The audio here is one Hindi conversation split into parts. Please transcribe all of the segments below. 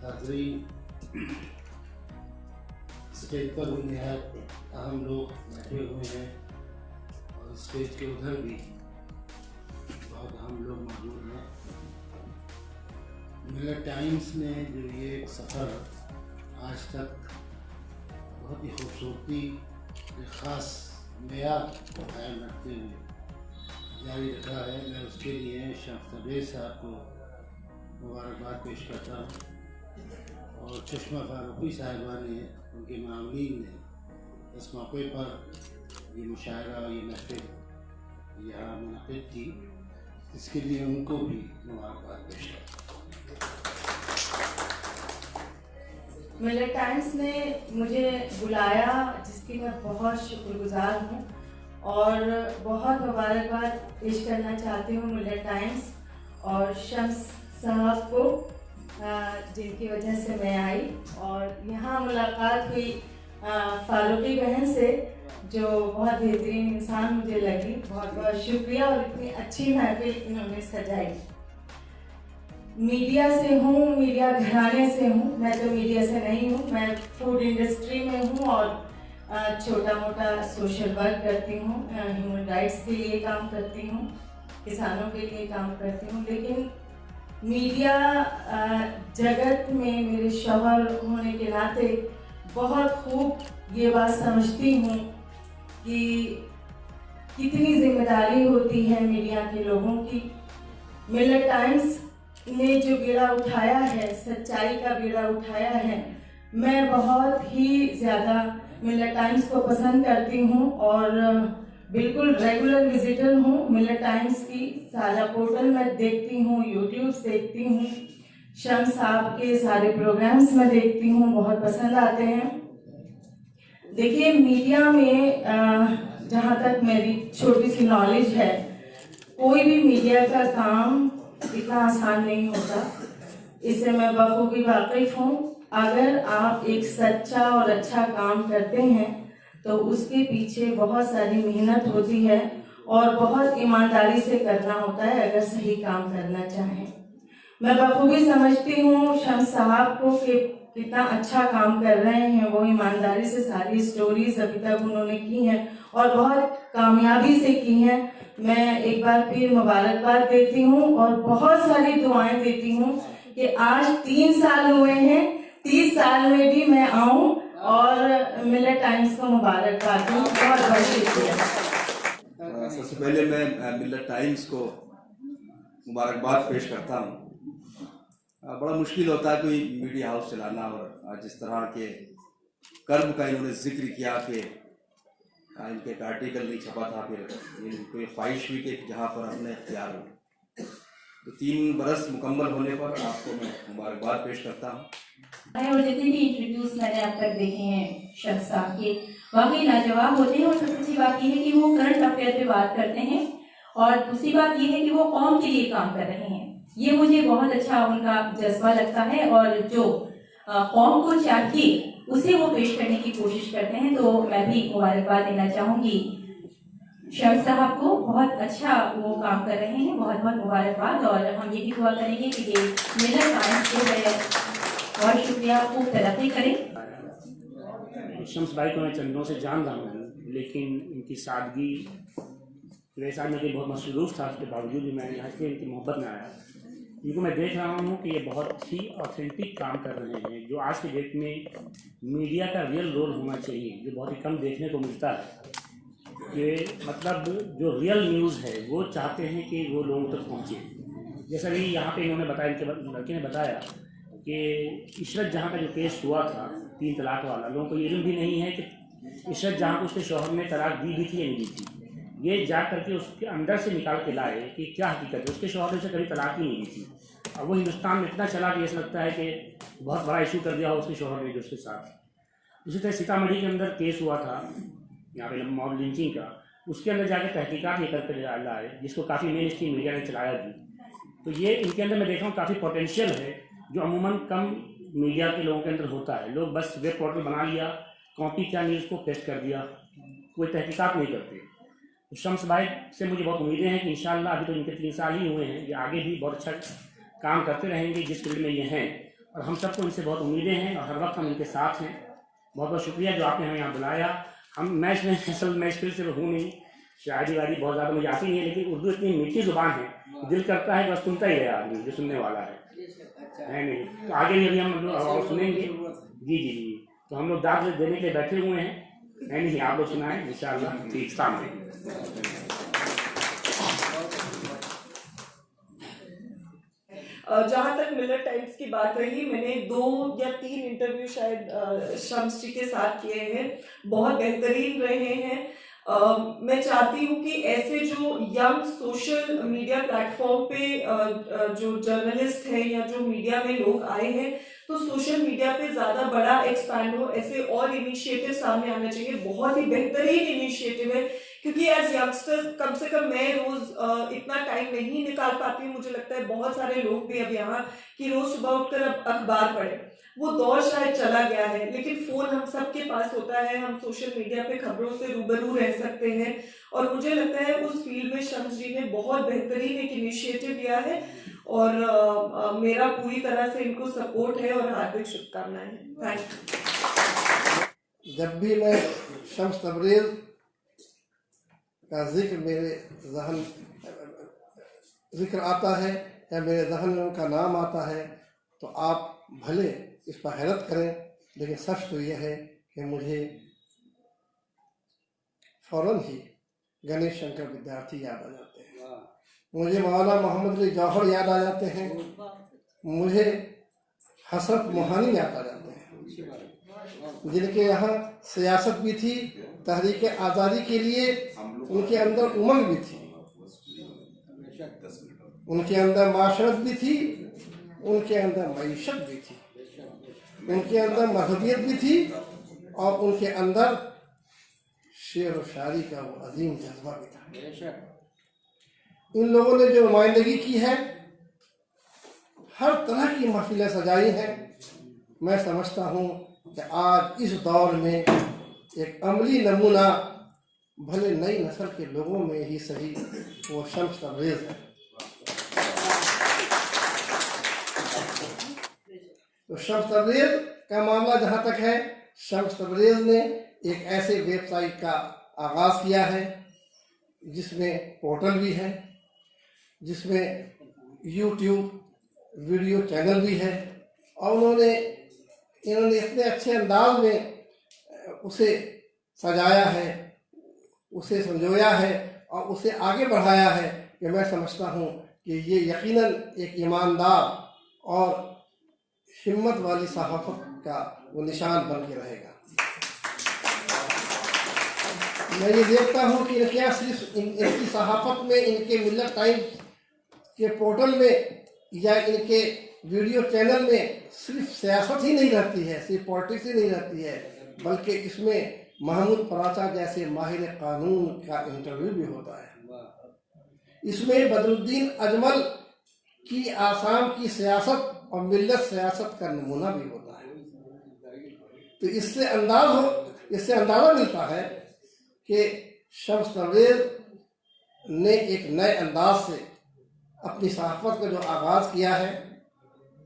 हाज़रीन, स्टेज पर भी निहायत अहम लोग बैठे हुए हैं और स्टेज के उधर भी बहुत अहम लोग मौजूद हैं। मिलत टाइम्स ने जो ये एक सफ़र आज तक बहुत ही खूबसूरती एक ख़ास मेयार कायम रखते हुए जारी रखा है, मैं उसके लिए शख्स तबरेज़ साहब को मुबारकबाद पेश करता हूँ और चश्मा फारूकी साहिबा ने, उनके मामलीन ने इस मौके पर ये मुशायरा और ये महफिल यहाँ मुनक़िद की, इसके लिए उनको भी मुबारकबाद पेश करता हूँ। मिलत टाइम्स ने मुझे बुलाया, जिसकी मैं बहुत शुक्रगुजार हूँ और बहुत मुबारकबाद पेश करना चाहती हूँ मिलत टाइम्स और शम्स साहब को, जिनकी वजह से मैं आई और यहाँ मुलाकात हुई फारूकी बहन से, जो बहुत बेहतरीन इंसान मुझे लगी। बहुत बहुत शुक्रिया और इतनी अच्छी महफिल इन्होंने सजाई। मीडिया से हूँ, मीडिया घराने से हूँ, मैं तो मीडिया से नहीं हूँ, मैं फूड इंडस्ट्री में हूँ और छोटा मोटा सोशल वर्क करती हूँ, ह्यूमन राइट्स के लिए काम करती हूँ, किसानों के लिए काम करती हूँ। लेकिन मीडिया जगत में मेरे शौहर होने के नाते बहुत खूब ये बात समझती हूँ कि कितनी जिम्मेदारी होती है मीडिया के लोगों की। मिलत टाइम्स ने जो बीड़ा उठाया है, सच्चाई का बीड़ा उठाया है, मैं बहुत ही ज़्यादा मिलत टाइम्स को पसंद करती हूँ और बिल्कुल रेगुलर विजिटर हूँ मिलत टाइम्स की। सारा पोर्टल मैं देखती हूँ, यूट्यूब देखती हूँ, शम्स साहब के सारे प्रोग्राम्स मैं देखती हूँ, बहुत पसंद आते हैं। देखिए, मीडिया में जहाँ तक मेरी छोटी सी नॉलेज है, कोई भी मीडिया का काम इतना आसान नहीं होता, इससे मैं बखूबी वाकिफ हूँ। अगर आप एक सच्चा और अच्छा काम करते हैं तो उसके पीछे बहुत सारी मेहनत होती है और बहुत ईमानदारी से करना होता है अगर सही काम करना चाहें। मैं बखूबी समझती हूँ शम्स साहब को कि कितना अच्छा काम कर रहे हैं वो, ईमानदारी से सारी स्टोरीज अभी तक उन्होंने की हैं और बहुत कामयाबी से की हैं। मैं एक बार फिर मुबारकबाद देती हूँ और बहुत सारी दुआएं देती हूँ कि आज 3 साल हुए हैं, 30 साल में भी मैं आऊँ और मिलत टाइम्स को मुबारकबाद दूँ। बहुत बहुत शुक्रिया। सबसे पहले मैं मिलत टाइम्स को मुबारकबाद पेश करता हूँ। बड़ा मुश्किल होता है कोई मीडिया हाउस चलाना और जिस तरह के कर्म का इन्होंने जिक्र किया कि इनके एक आर्टिकल नहीं छपा था, फिर इनको ये ख्वाहिश हुई कि जहाँ पर हमने इख्तियार हो, तो 3 बरस मुकम्मल होने पर आपको मैं मुबारकबाद पेश करता हूँ। और जितने भी इंटरव्यूज मैंने अब तक देखे हैं शख्स साहब के, वाकई लाजवाब होते हैं और सबसे अच्छी बात यह है कि वो करंट अफेयर पे बात करते हैं और दूसरी बात यह है कि वो कौम के लिए काम कर रहे हैं। ये मुझे बहुत अच्छा उनका जज्बा लगता है और जो कौम को चाहिए उसे वो पेश करने की कोशिश करते हैं। तो मैं भी मुबारकबाद देना चाहूँगी शम्स साहब को, बहुत अच्छा वो काम कर रहे हैं, बहुत बहुत मुबारकबाद। और हम ये भी दुआ करेंगे कि ये मिलत टाइम्स जो है बहुत शुक्रिया, खूब तरक्की करें। शम्स भाई को मैं चंद दिनों से जान रहा हूँ, लेकिन इनकी सादगी मेरे साथ में बहुत मसरूफ़ था, उसके बावजूद भी मैं यहाँ से इनकी मोहब्बत में आया। इनको मैं देख रहा हूँ कि ये बहुत ही ऑथेंटिक काम कर रहे हैं, जो आज के डेट में मीडिया का रियल रोल होना चाहिए, जो बहुत ही कम देखने को मिलता है। कि मतलब जो रियल न्यूज़ है वो चाहते हैं कि वो लोगों तक पहुँचे। जैसा भी यहाँ पे इन्होंने बताया, इनके लड़के ने बताया कि इशरत जहाँ का जो केस हुआ था 3 तलाक वाला, लोगों को ये इल्म भी नहीं है कि इशरत जहाँ को उसके शौहर ने तलाक दी भी थी या नहीं दी थी। ये जा करके उसके अंदर से निकाल के लाए कि क्या हकीकत है, उसके शौहर ने उसे कभी तलाक ही नहीं दी थी। अब वो हिंदुस्तान में इतना चला कि ऐसा लगता है कि बहुत बड़ा इशू कर दिया हो उसके शौहर ने जो उसके साथ। उसी तरह सीतामढ़ी के अंदर केस हुआ था यहाँ पे मॉब लिंचिंग का, उसके अंदर जाके तहकीकात ये करके लाए, जिसको काफ़ी मेन स्ट्रीम मीडिया ने चलाया भी। तो ये इनके अंदर मैं देख रहा हूँ काफ़ी पोटेंशियल है, जो अमूमन कम मीडिया के लोगों के अंदर होता है। लोग बस वेब पोर्टल बना लिया, कॉपी क्या न्यूज़ को पेस्ट कर दिया, कोई तहकीकात नहीं करते। तो शम्स भाई से मुझे बहुत उम्मीदें हैं कि इंशाल्लाह, अभी तो इनके 3 साल ही हुए हैं, ये आगे भी बहुत अच्छा काम करते रहेंगे जिस फील्ड में ये हैं। और हम सबको इनसे बहुत उम्मीदें हैं और हर वक्त हम इनके साथ हैं। बहुत बहुत शुक्रिया जो आपने हमें यहाँ बुलाया। मैं इसमें असल मैं इस फील्ड से हूँ नहीं, शायरी वारी बहुत ज़्यादा मुझे आती नहीं है, लेकिन उर्दू इतनी मीठी ज़ुबान है, दिल करता है कि बस सुनता ही रहे आदमी जो सुनने वाला है नहीं। तो आगे भी अभी हम लोग और सुनेंगे। जी जी जी, तो हम लोग दाद देने के लिए बैठे हुए हैं। नहीं आप लोग सुनाएं इंशाअल्लाह। ठीक, सामने। जहाँ तक मिलर टाइम्स की बात रही, मैंने 2 या 3 इंटरव्यू शायद शम्स जी के साथ किए हैं, बहुत बेहतरीन रहे हैं। मैं चाहती हूँ कि ऐसे जो यंग सोशल मीडिया प्लेटफॉर्म पे जो जर्नलिस्ट हैं या जो मीडिया में लोग आए हैं, तो सोशल मीडिया पे ज़्यादा बड़ा एक्सपैंड हो, ऐसे और इनिशिएटिव सामने आना चाहिए। बहुत ही बेहतरीन इनिशिएटिव है, क्योंकि एज यंगस्टर्स कम से कम मैं रोज इतना टाइम नहीं निकाल पाती हूँ। मुझे लगता है बहुत सारे लोग भी अब यहाँ कि रोज सुबह उठकर अब अखबार पढ़े, वो दौर शायद चला गया है, लेकिन फोन हम सबके पास होता है, हम सोशल मीडिया पे खबरों से रूबरू रह सकते हैं। और मुझे लगता है उस फील्ड में शम्स जी ने बहुत बेहतरीन एक इनिशिएटिव लिया है और मेरा पूरी तरह से इनको सपोर्ट है और हार्दिक शुभकामनाएं हैं। Thank you. जब भी मैं शम्स तबरेज़ का जिक्र मेरे ज़हन जिक्र आता है या मेरे ज़हन में उनका नाम आता है, तो आप भले इस पर हैरत करें, लेकिन सच तो यह है कि मुझे फ़ौरन ही गणेश शंकर विद्यार्थी याद आ जाते हैं, मुझे मौलाना मोहम्मद अली जौहर याद आ जाते हैं, मुझे हसरत मोहानी याद आ जाते हैं, जिनके यहाँ सियासत भी थी, तहरीक आज़ादी के लिए उनके अंदर उमंग भी थी, उनके अंदर माशरत भी थी, उनके अंदर मईशत भी थी, उनके अंदर मजहबियत भी थी और उनके अंदर शेर व शायरी का वो अजीम जज्बा भी था। इन लोगों ने जो नुमाइंदगी की है, हर तरह की महफिलें सजाई हैं, मैं समझता हूँ कि आज इस दौर में एक अमली नमूना भले नई नस्ल के लोगों में ही सही वो शम्स तबरेज़ है। तो शम्स तबरेज़ का मामला जहाँ तक है, शम्स तबरेज़ ने एक ऐसे वेबसाइट का आगाज़ किया है जिसमें पोर्टल भी है, जिसमें यूट्यूब वीडियो चैनल भी है, और इन्होंने इतने अच्छे अंदाज में उसे सजाया है, उसे संजोया है और उसे आगे बढ़ाया है कि मैं समझता हूँ कि ये यकीनन एक ईमानदार और हिम्मत वाली सहाफ़त का वो निशान बन के रहेगा। मैं ये देखता हूँ कि क्या सिर्फ इनकी सहाफ़त में, इनके मिलत टाइम्स के पोर्टल में या इनके वीडियो चैनल में सिर्फ सियासत ही नहीं रहती है, सिर्फ पॉलिटिक्स ही नहीं रहती है, बल्कि इसमें महमूद पराचा जैसे माहिर कानून का इंटरव्यू भी होता है। इसमें बदरुद्दीन अजमल की आसाम की सियासत और मिल्लत सियासत का नमूना भी होता है। तो इससे अंदाज़ा मिलता है कि शम्स तबरेज़ ने एक नए अंदाज से अपनी सहाफ़त का जो आगाज़ किया है,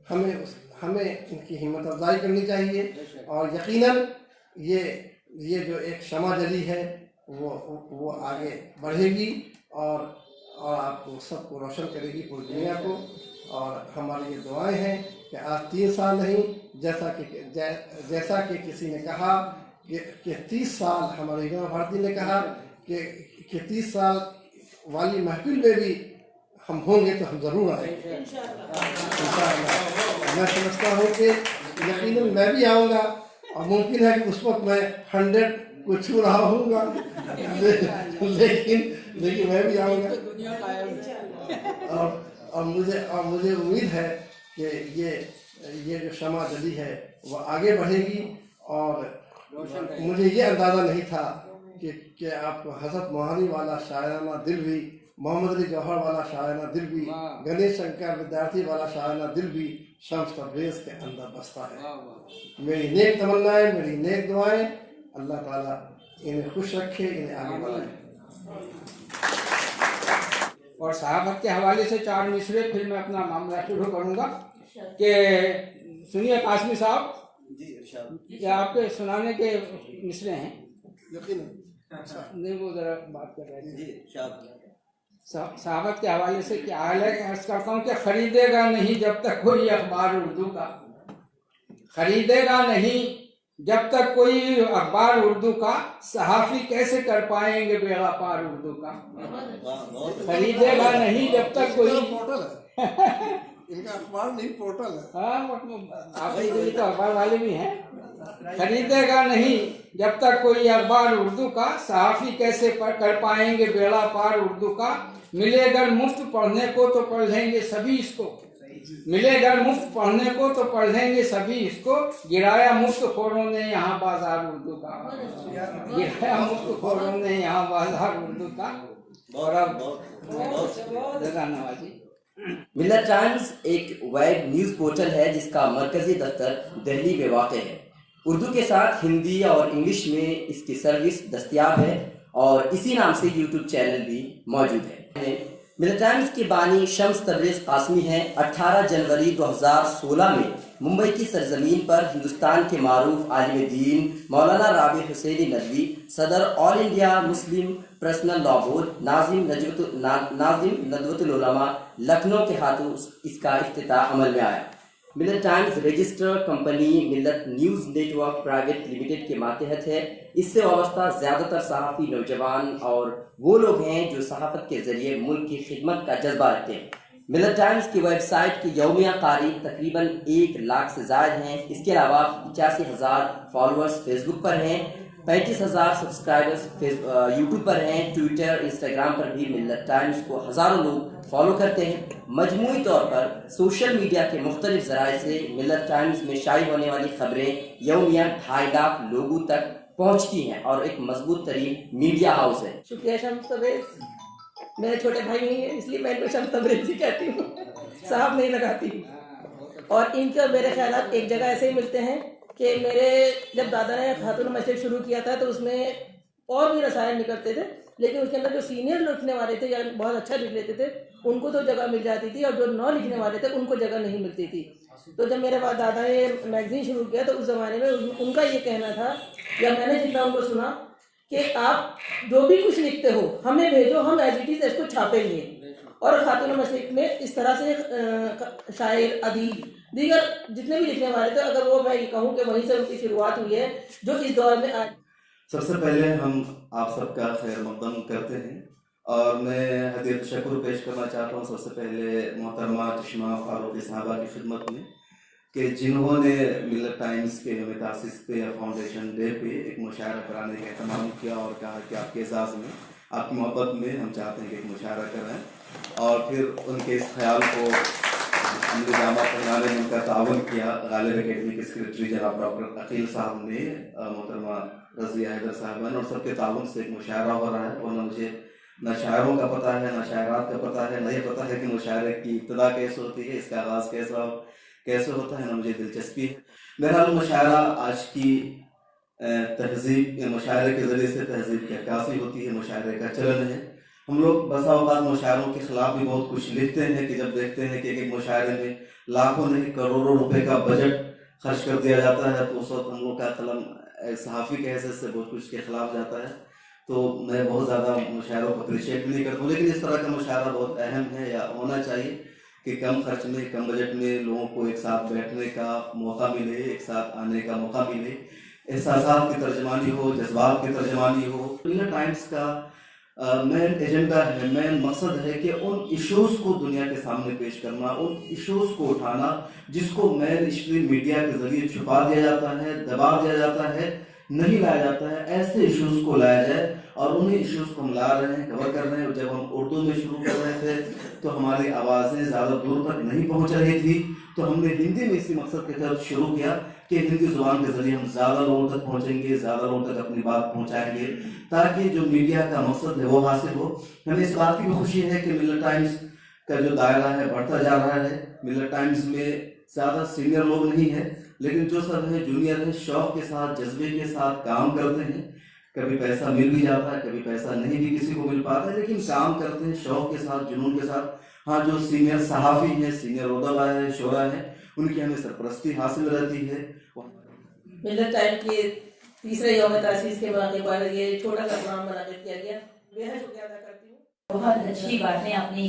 हमें इनकी हिम्मत अफजाई करनी चाहिए और यकीनन ये जो एक शमा जली है वो आगे बढ़ेगी और आपको सबको रोशन करेगी, पूरी दुनिया को। और हमारी ये दुआएं हैं कि आज 3 साल नहीं, जैसा कि किसी ने कहा कि 30 साल, हमारे हीरा भारती ने कहा कि 30 साल वाली महफिल में भी हम होंगे तो हम ज़रूर आएंगे इंशाअल्लाह। मैं समझता हूँ कि यकीनन मैं भी आऊँगा और मुमकिन है कि उस वक्त मैं 100 को छू रहा हूँगा, लेकिन मैं भी आऊँगा और मुझे उम्मीद है कि ये जो शमा जली है वो आगे बढ़ेगी। और मुझे ये अंदाज़ा नहीं था कि आपको हज़रत मोहानी वाला शायराना दिल भी, मोहम्मद अली जौहर वाला शायराना दिल भी, गणेश शंकर विद्यार्थी वाला शायराना दिल भी शम्स तबरेज़ के अंदर बसता है। मेरी नेक तमन्नाएं, मेरी नेक दुआएं, अल्लाह ताला इन्हें खुश रखे, इन्हें आगे बढ़ाए। और सहाबत के हवाले से 4 मिसरे फिर मैं अपना मामला शुरू करूँगा कि सुनिए कासमी साहब, जी इरशाद। ये आपके सुनाने के मिसरे हैं। यकीन नहीं, वो जरा बात कर रहे थे। जी इरशाद। सहाबत के हवाले से क्या हाल है? अर्ज करता हूँ कि खरीदेगा नहीं जब तक कोई अखबार उर्दू का, खरीदेगा नहीं जब तक कोई अखबार उर्दू का, सहाफ़ी कैसे कर पाएंगे बेड़ा पार उर्दू का। खरीदेगा नहीं जब तक कोई पोर्टल है इनका, अखबार नहीं पोर्टल है। हाँ, आप तो अखबार वाले भी हैं। खरीदेगा नहीं जब तक कोई अखबार उर्दू का, सहाफ़ी कैसे कर पाएंगे बेड़ा पार उर्दू का। मिलेगा मुफ्त पढ़ने को तो पढ़ लेंगे सभी इसको, मिलेगा मुफ्त पढ़ने को तो पढ़ लेंगे सभी इसको। गिराया मुफ्त खोरों ने यहाँ बाजार उर्दू का, गिराया मुफ्त खोरों ने यहाँ बाजार उर्दू का। और अब नवाजी। मिलत टाइम्स एक वेब न्यूज़ पोर्टल है जिसका मरकजी दफ्तर दिल्ली में वाक़ है। उर्दू के साथ हिंदी और इंग्लिश में इसकी सर्विस दस्तयाब है और इसी नाम से यूट्यूब चैनल भी मौजूद है। मिलत टाइम्स की बानी शम्स तबरेज़ कासमी हैं। 18 जनवरी 2016 में मुंबई की सरजमीन पर हिंदुस्तान के मारूफ आलिम दीन मौलाना राबी हुसैनी नदवी, सदर all India Muslim personal law board नाजिम नदवतुल उलमा लखनऊ के हाथों इसका इफ्तिताह अमल में आया। मिलत टाइम्स रजिस्टर्ड कंपनी मिलत न्यूज़ नेटवर्क प्राइवेट लिमिटेड के मातहत है। इससे वाबस्ता ज़्यादातर सहाफ़ी नौजवान और वो लोग हैं जो सहाफ़त के ज़रिए मुल्क की खिदमत का जज्बा रखते हैं। मिलत टाइम्स की वेबसाइट की यौमिया कारी तकरीबन 1 लाख से ज़ायद हैं। इसके अलावा 85,000 फॉलोअर्स फेसबुक पर हैं, 35,000 सब्सक्राइबर्स यूट्यूब पर हैं। ट्विटर इंस्टाग्राम पर भी मिलत टाइम्स को हज़ारों लोग फॉलो करते हैं। मजमूई तौर पर सोशल मीडिया के मुख्तलिफ ज़राए से मिलत टाइम्स में शाये होने वाली खबरें यौमिया 2.5 लाख लोगों तक पहुँचती हैं और एक मजबूत तरीन मीडिया हाउस है। शुक्रिया शम्स तबरेज़, मेरे छोटे भाई नहीं है इसलिए मैं इनको शम्स तबरेज़ ही कहती हूँ, साहब नहीं लगाती। और इनके और मेरे ख्यालात एक जगह ऐसे ही मिलते हैं कि मेरे जब दादा ने खातून मैसेज शुरू किया था तो उसमें और भी रसायन निकलते थे, लेकिन उसके अंदर जो सीनियर लिखने वाले थे या बहुत अच्छा लिख लेते थे उनको तो जगह मिल जाती थी और जो नौ लिखने वाले थे उनको जगह नहीं मिलती थी। तो जब मेरे बाद दादा ने मैगजीन शुरू किया तो उस ज़माने में उनका ये कहना था, या मैंने जितना उनको सुना, कि आप जो भी कुछ लिखते हो हमें भेजो, हम एज इट इज़ इसको छापेंगे। और खातून मशरिक में इस तरह से शायर अदीब दीगर जितने भी लिखने वाले थे, अगर वो मैं ये कहूँ कि वहीं से उनकी शुरुआत हुई है जो इस दौर में आज। सबसे पहले हम आप सबका खैर मक़दम करते हैं और मैं हदीयत शुक्र पेश करना चाहता हूँ सबसे पहले मोहतरमा चश्मा फारूक साहबा की खिदमत में कि जिन्होंने मिलत टाइम्स के तासीस पे या फाउंडेशन डे पे एक मुशायरा कराने का एहतमाम किया और कहा कि आपके एजाज़ में, आपकी मोहब्बत में हम चाहते हैं कि एक मुशायरा करें। और फिर उनके इस ख्याल को हमने जामा पहनाने में उनका तावन किया। गालिब अकेडमी के सेक्रेटरी जनाब डॉक्टर अकील साहब ने, मोहतरमा रज़िया हैदर साहबान और सबके तावन से एक मुशायरा हो रहा है। और मुझे न शायरों का पता है, न शायरात का पता है, न ये पता है कि मुशायरे की इब्तिदा कैसे होती है, इसका आगाज़ कैसे होता है, न मुझे दिलचस्पी है। बहरहाल मुशायरा आज की तहज़ीब, मुशायरे के ज़रिए से तहज़ीब की अक्कासी होती है, मुशायरे का चलन है। हम लोग बसा औक़ात मुशायरों के ख़िलाफ़ भी बहुत कुछ लिखते हैं कि जब देखते हैं कि एक मुशायरे में लाखों नहीं करोड़ों रुपए का बजट खर्च कर दिया जाता है तो उस वक्त हम लोग का कलम सहाफ़ी के हैसियत से बहुत कुछ के ख़िलाफ़ जाता है। तो मैं बहुत ज़्यादा मुशायरों को अप्रिशिएट नहीं करता हूँ, लेकिन इस तरह का मुशायरा बहुत अहम है या होना चाहिए कि कम खर्च में, कम बजट में लोगों को एक साथ बैठने का मौका मिले, एक साथ आने का मौका मिले, एहसासात की तर्जमानी हो, जज्बात की तर्जमानी हो। मिलत टाइम्स का मेन एजेंडा है, मेन मकसद है कि उन इश्यूज़ को दुनिया के सामने पेश करना, उन इश्यूज़ को उठाना जिसको मेन स्ट्रीम मीडिया के ज़रिए छुपा दिया जाता है, दबा दिया जाता है, नहीं लाया जाता है। ऐसे इश्यूज़ को लाया जाए और उन्हीं इश्यूज़ को हम ला रहे हैं, कवर कर रहे हैं। जब हम उर्दू में शुरू कर रहे थे तो हमारी आवाज़ें ज़्यादा दूर तक नहीं पहुँच रही थी, तो हमने हिंदी में इसी मकसद के तहत शुरू किया कि हिंदी ज़ुबान के ज़रिए हम ज़्यादा लोगों तक पहुँचेंगे, ज़्यादा लोगों तक अपनी बात पहुँचाएंगे ताकि जो मीडिया का मकसद है वो हासिल हो। हमें इस बात की भी खुशी है कि मिलत टाइम्स का जो दायरा है बढ़ता जा रहा है। मिलत टाइम्स में ज़्यादा सीनियर लोग नहीं है, लेकिन जो सब है जूनियर है, शौक़ के साथ, जज्बे के साथ काम करते हैं। कभी पैसा मिल भी जाता है, कभी पैसा नहीं भी किसी को मिल पाता है, लेकिन काम करते हैं शौक़ के साथ, जुनून के साथ। हाँ, जो सीनियर सहाफ़ी हैं, सीनियर उदबा है, शोरा है, उनकी हमें सरपरस्ती हासिल रहती है। मिलत टाइम के तीसरे यौम तासीस के मौके पर ये छोटा सा प्रोग्राम बनाकर किया गया, बेहद शुक्रिया अदा करती हूँ। बहुत अच्छी बातें आपने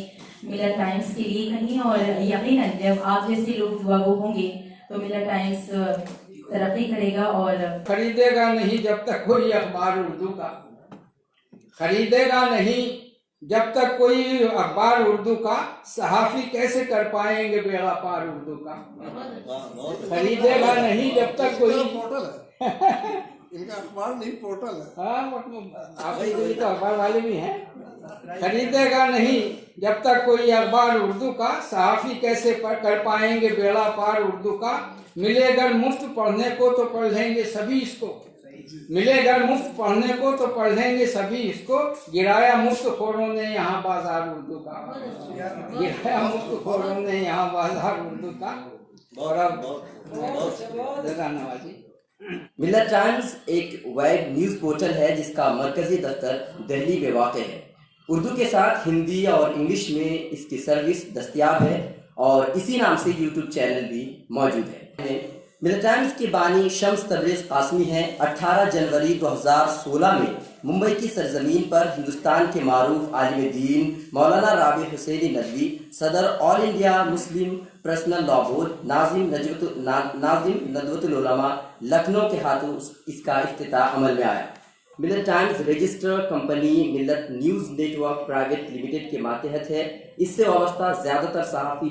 मिलत टाइम्स के लिए कही और यकीनन जब आप जैसे लोग दुआ गो होंगे तो मिलत टाइम्स तरक्की करेगा और खरीदेगा नहीं जब तक कोई अखबार उर्दू का, खरीदेगा नहीं जब तक कोई अखबार उर्दू का, सहाफी कैसे कर पाएंगे बेड़ा पार उर्दू का। खरीदेगा नहीं जब तक कोई पोर्टल है इनका, अखबार नहीं पोर्टल है। हाँ, ये तो अखबार वाले भी हैं। खरीदेगा नहीं जब तक कोई अखबार उर्दू का, सहाफी कैसे कर पाएंगे बेड़ा पार उर्दू का। मिलेगा मुफ्त पढ़ने को तो पढ़ लेंगे सभी इसको, मिलेगा मुफ्त पढ़ने को तो पढ़ लेंगे सभी इसको। गिराया मुफ्त खोरों ने यहाँ बाजार उर्दू का, गिराया मुफ्त खोरों ने यहाँ बाजार उर्दू का। और अब नवाजी। मिलत टाइम्स एक वेब न्यूज पोर्टल है जिसका मरकजी दफ्तर दिल्ली में वाक़ है। उर्दू के साथ हिंदी और इंग्लिश में इसकी सर्विस दस्तयाब है और इसी नाम से यूट्यूब चैनल भी मौजूद है। मिलत टाइम्स की बानी शम्स तबरेज़ कासमी हैं। 18 जनवरी 2016 में मुंबई की सरजमीन पर हिंदुस्तान के मारूफ आलिम दीन मौलाना राबी हुसैनी नदवी, सदर all India Muslim personal law board नाजिम नदवतुल उलमा लखनऊ के हाथों इसका इफ्तिताह अमल में आया। मिलत टाइम्स रजिस्टर्ड कंपनी मिलत न्यूज़ नेटवर्क प्राइवेट लिमिटेड के मातहत है। इससे वाबस्ता ज़्यादातर सहाफ़ी